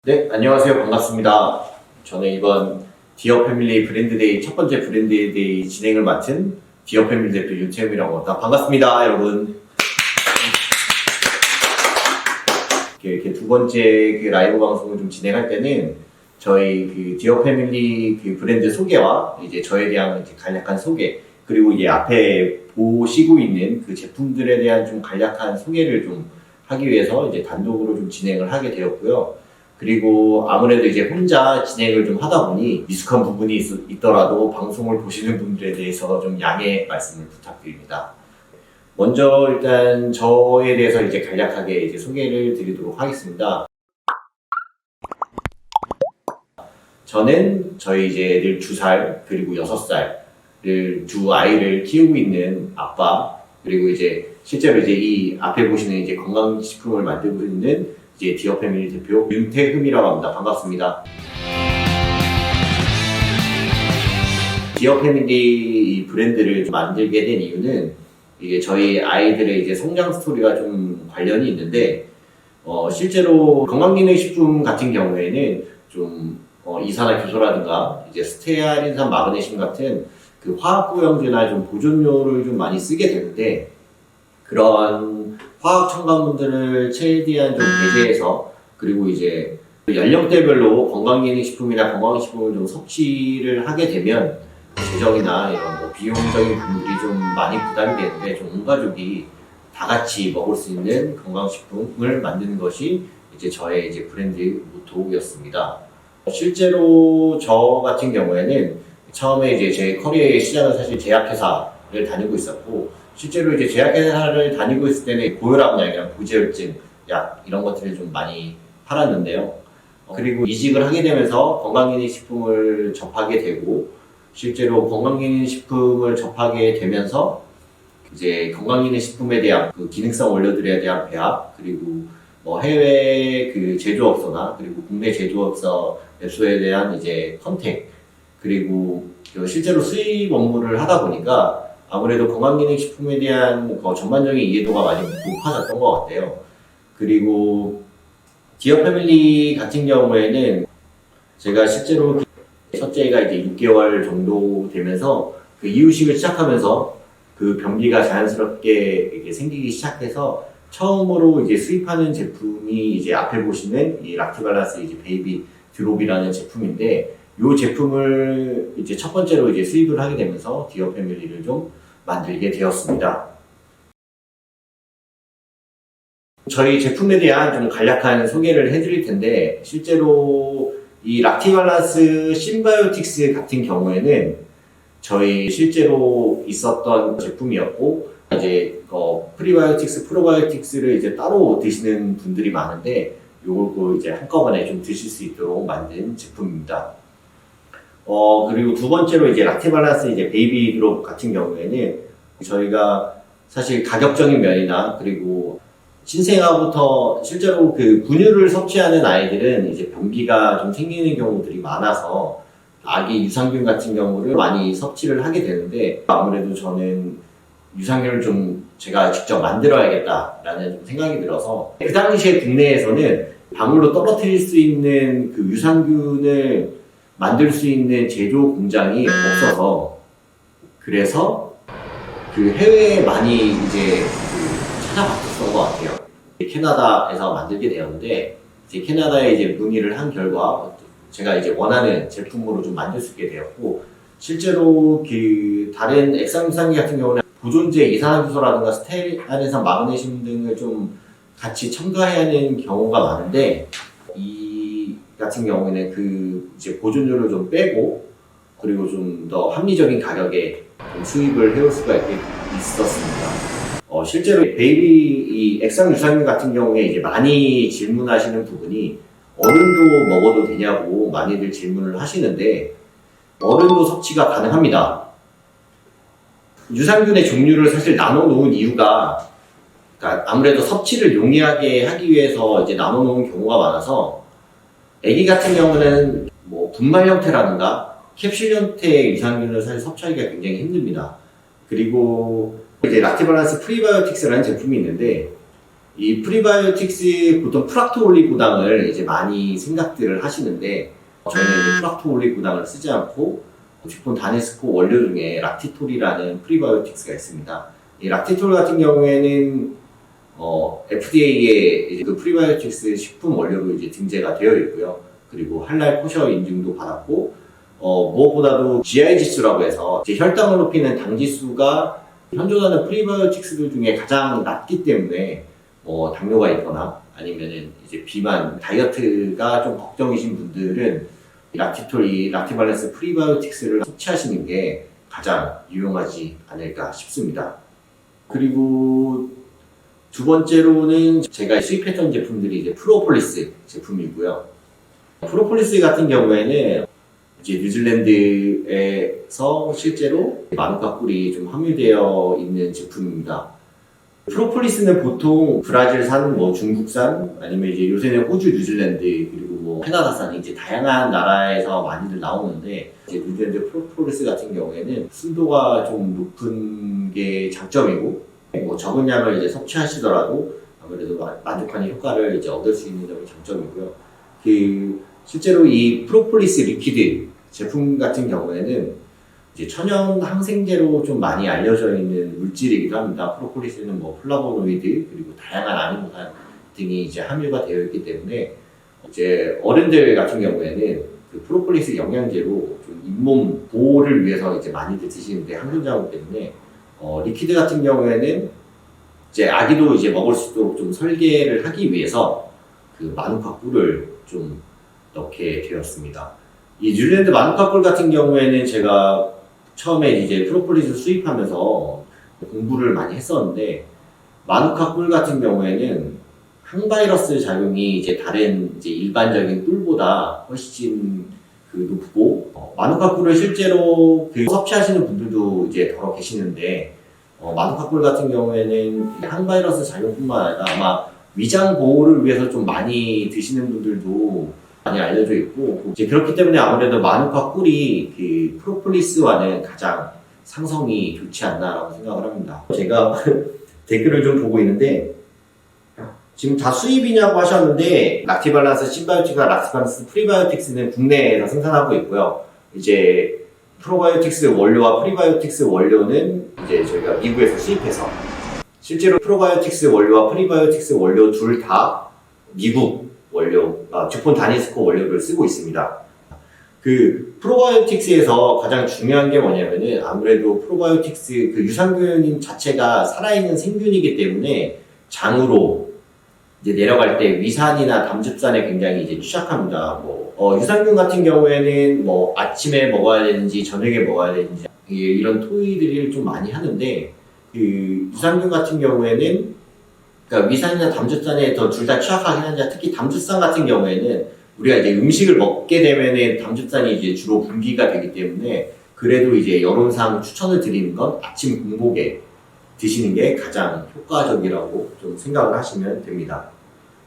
네, 안녕하세요. 반갑습니다. 저는 이번 디어 패밀리 브랜드데이 첫 번째 브랜드데이 진행을 맡은 디어 패밀리 대표 윤채음이라고 합니다. 반갑습니다, 여러분. 이렇게 두 번째 라이브 방송을 좀 진행할 때는 저희 디어 패밀리 브랜드 소개와 이제 저에 대한 이제 간략한 소개, 그리고 이제 앞에 보시고 있는 그 제품들에 대한 좀 간략한 소개를 좀 하기 위해서 이제 단독으로 좀 진행을 하게 되었고요. 그리고 아무래도 이제 혼자 진행을 좀 하다 보니 미숙한 부분이 있더라도 방송을 보시는 분들에 대해서 좀 양해 말씀을 부탁드립니다. 먼저 일단 저에 대해서 이제 간략하게 이제 소개를 드리도록 하겠습니다. 저는 저희 이제 애들 2살 그리고 6살을 두 아이를 키우고 있는 아빠, 그리고 이제 실제로 이제 이 앞에 보시는 이제 건강식품을 만들고 있는 이제 디어 패밀리 대표 윤태흠이라고 합니다. 반갑습니다. 디어 패밀리 브랜드를 좀 만들게 된 이유는 이게 저희 아이들의 이제 성장 스토리가 좀 관련이 있는데, 실제로 건강기능식품 같은 경우에는 좀 이산화효소라든가 이제 스테아린산, 마그네슘 같은 그 화학부형제나 좀 보존료를 좀 많이 쓰게 되는데, 그런 화학 첨가물들을 최대한 좀 배제해서, 그리고 이제 연령대별로 건강기능식품이나 건강식품을 좀 섭취를 하게 되면 재정이나 이런 뭐 비용적인 부분들이 좀 많이 부담이 되는데, 좀 온 가족이 다 같이 먹을 수 있는 건강식품을 만드는 것이 이제 저의 이제 브랜드 모토였습니다. 실제로 저 같은 경우에는 처음에 이제 제 커리어의 시작은 사실 제약회사를 다니고 있었고, 실제로 이제 제약회사를 다니고 있을 때는 고혈압 약이랑 고지혈증 약 이런 것들을 좀 많이 팔았는데요. 그리고 이직을 하게 되면서 건강기능식품을 접하게 되고, 실제로 건강기능식품을 접하게 되면서 이제 건강기능식품에 대한 그 기능성 원료들에 대한 배합, 그리고 뭐 해외 그 제조업소나 그리고 국내 제조업소 에 대한 이제 컨택, 그리고 실제로 수입 업무를 하다 보니까 아무래도 건강기능식품에 대한 전반적인 이해도가 많이 높아졌던 것 같아요. 그리고 디어 패밀리 같은 경우에는 제가 실제로 첫째가 이제 6개월 정도 되면서 그 이유식을 시작하면서 그 변비가 자연스럽게 이렇게 생기기 시작해서 처음으로 이제 수입하는 제품이 이제 앞에 보시는 이 락티발란스 이제 베이비 드롭이라는 제품인데, 이 제품을 이제 첫 번째로 이제 수입을 하게 되면서 디어 패밀리를 좀 만들게 되었습니다. 저희 제품에 대한 좀 간략한 소개를 해드릴 텐데, 실제로 이 락티발란스 신바이오틱스 같은 경우에는 저희 실제로 있었던 제품이었고, 이제 프리바이오틱스, 프로바이오틱스를 이제 따로 드시는 분들이 많은데, 요걸 이제 한꺼번에 좀 드실 수 있도록 만든 제품입니다. 그리고 두 번째로 이제 락티발란스 이제 베이비 드롭 같은 경우에는 저희가 사실 가격적인 면이나 그리고 신생아부터 실제로 그 분유를 섭취하는 아이들은 이제 변비가 좀 생기는 경우들이 많아서 아기 유산균 같은 경우를 많이 섭취를 하게 되는데, 아무래도 저는 유산균을 좀 제가 직접 만들어야겠다라는 생각이 들어서, 그 당시에 국내에서는 방울로 떨어뜨릴 수 있는 그 유산균을 만들 수 있는 제조 공장이 없어서, 그래서 그 해외에 많이 이제 찾아봤었던 것 같아요. 캐나다에서 만들게 되었는데, 이제 캐나다에 이제 문의를 한 결과 제가 이제 원하는 제품으로 좀 만들 수 있게 되었고, 실제로 그 다른 액상유산균 같은 경우는 보존제 이산화효소라든가 스테아린산, 마그네슘 등을 좀 같이 첨가해야 하는 경우가 많은데, 이 같은 경우에는 그 이제 보존료를 좀 빼고, 그리고 좀 더 합리적인 가격에 좀 수입을 해올 수가 있었습니다. 실제로 베이비 이 액상유산균 같은 경우에 이제 많이 질문하시는 부분이, 어른도 먹어도 되냐고 많이들 질문을 하시는데, 어른도 섭취가 가능합니다. 유산균의 종류를 사실 나눠 놓은 이유가, 그러니까 아무래도 섭취를 용이하게 하기 위해서 이제 나눠 놓은 경우가 많아서, 아기 같은 경우는 뭐 분말 형태라든가 캡슐 형태의 유산균을 사실 섭취하기가 굉장히 힘듭니다. 그리고 이제 락티발란스 프리바이오틱스라는 제품이 있는데, 이 프리바이오틱스 보통 프락토올리고당을 이제 많이 생각들을 하시는데 저희는 이제 프락토올리고당을 쓰지 않고 주폰 다니스코 원료 중에 락티톨이라는 프리바이오틱스가 있습니다. 이 락티톨 같은 경우에는 FDA에 이제 그 프리바이오틱스 식품 원료로 이제 등재가 되어 있고요. 그리고 할랄 코셔 인증도 받았고 무엇보다도 GI 지수라고 해서 이제 혈당을 높이는 당 지수가 현존하는 프리바이오틱스들 중에 가장 낮기 때문에 당뇨가 있거나 아니면은 이제 비만, 다이어트가 좀 걱정이신 분들은 이 락티발란스 프리바이오틱스를 섭취하시는 게 가장 유용하지 않을까 싶습니다. 그리고 두 번째로는 제가 수입했던 제품들이 이제 프로폴리스 제품이고요. 프로폴리스 같은 경우에는 이제 뉴질랜드에서 실제로 마누카 꿀이 좀 함유되어 있는 제품입니다. 프로폴리스는 보통 브라질산, 중국산, 아니면 이제 요새는 호주, 뉴질랜드, 그리고 캐나다산, 이제 다양한 나라에서 많이들 나오는데, 이제 뉴질랜드 프로폴리스 같은 경우에는 순도가 좀 높은 게 장점이고, 적은 양을 이제 섭취하시더라도 아무래도 만족하는 효과를 이제 얻을 수 있는 점이 장점이고요. 실제로 이 프로폴리스 리퀴드 제품 같은 경우에는 이제 천연 항생제로 좀 많이 알려져 있는 물질이기도 합니다. 프로폴리스는 플라보노이드 그리고 다양한 아미노산 등이 이제 함유가 되어 있기 때문에 이제 어른들 같은 경우에는 그 프로폴리스 영양제로 좀 잇몸 보호를 위해서 이제 많이들 드시는데 항균 자국 때문에 리퀴드 같은 경우에는 이제 아기도 이제 먹을 수 있도록 좀 설계를 하기 위해서 그 마누카 꿀을 좀 넣게 되었습니다. 이 뉴질랜드 마누카 꿀 같은 경우에는 제가 처음에 이제 프로폴리스 수입하면서 공부를 많이 했었는데 마누카 꿀 같은 경우에는 항바이러스 작용이 이제 다른 이제 일반적인 꿀보다 훨씬 높고 마누카 꿀을 실제로 섭취하시는 분들도 이제 더러 계시는데 마누카 꿀 같은 경우에는 항바이러스 작용뿐만 아니라 아마 위장 보호를 위해서 좀 많이 드시는 분들도 많이 알려져 있고 이제 그렇기 때문에 아무래도 마누카 꿀이 그 프로폴리스와는 가장 상성이 좋지 않나라고 생각을 합니다. 제가 댓글을 좀 보고 있는데 지금 다 수입이냐고 하셨는데 락티발란스 신바이오틱과 락티발란스 프리바이오틱스는 국내에서 생산하고 있고요. 이제 프로바이오틱스 원료와 프리바이오틱스 원료는 이제 저희가 미국에서 수입해서 실제로 프로바이오틱스 원료와 프리바이오틱스 원료 둘 다 미국 원료, 주폰 다니스코 원료를 쓰고 있습니다. 그 프로바이오틱스에서 가장 중요한 게 뭐냐면은 아무래도 프로바이오틱스 그 유산균 자체가 살아있는 생균이기 때문에 장으로 이제 내려갈 때 위산이나 담즙산에 굉장히 이제 취약합니다. 유산균 같은 경우에는 아침에 먹어야 되는지 저녁에 먹어야 되는지 이런 토의들을 좀 많이 하는데 그 유산균 같은 경우에는 그러니까 위산이나 담즙산에 둘 다 취약하긴 한데 특히 담즙산 같은 경우에는 우리가 이제 음식을 먹게 되면은 담즙산이 이제 주로 분비가 되기 때문에 그래도 이제 여론상 추천을 드리는 건 아침 공복에 드시는 게 가장 효과적이라고 좀 생각을 하시면 됩니다.